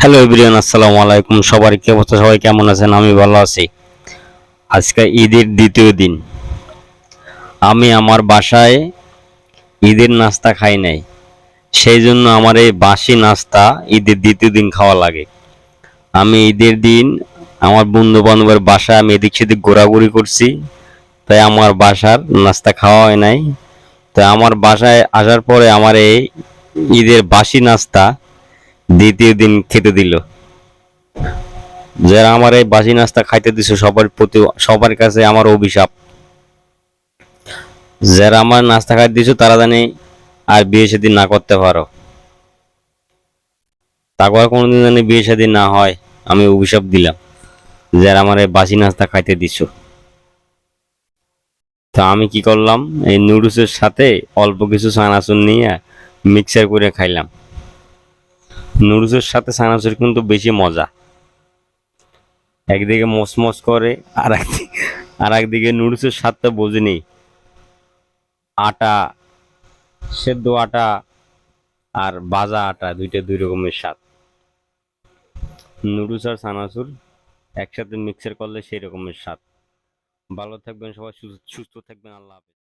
Hello everyone, আসসালামু আলাইকুম। সবার কি অবস্থা? সবাই কেমন আছেন? আমি ভালো আছি। আজকে ঈদের দ্বিতীয় দিন। আমি আমার বাসায় ঈদের নাস্তা খাই নাই, সেই জন্য আমার এই বাসি নাস্তা ঈদের দ্বিতীয় দিন খাওয়া লাগে। আমি ঈদের দিন আমার বন্ধু বান্ধবের বাসায় আমি এদিক সেদিক ঘোরাঘুরি করছি, তাই আমার বাসার নাস্তা খাওয়া হয় নাই। তাই আমার বাসায় আসার পরে আমার এই ঈদের বাসি নাস্তা দ্বিতীয় দিন খেতে দিল। যারা আমার এই বাসি নাস্তা খাইতে দিছে সবার প্রতি, সবার কাছে আমার অভিশাপ, যারা আমার নাস্তা খাইতে দিছো তারা জানি আর বিয়ে শাদী না করতে পারো, তারপর কোনোদিন জানি বিয়ে শাদী না হয়। আমি অভিশাপ দিলাম যারা আমার এই বাসি নাস্তা খাইতে দিছো। তো আমি কি করলাম, এই নুডলসের সাথে অল্প কিছু চানাচুর নিয়ে মিক্সার করে খাইলাম। নুডলসের সাথে চানাচুর কিন্তু বেশি মজা, একদিকে মচমচ করে, আর একদিকে নুডলসের স্বাদটা বোঝেনি। আটা, সেদ্ধ আটা আর ভাজা আটা, দুইটা দুই রকমের স্বাদ। নুডলস আর চানাচুর একসাথে মিক্সার করলে সেই রকমের স্বাদ। ভালো থাকবেন সবাই, সুস্থ থাকবেন। আল্লাহ হাফেজ।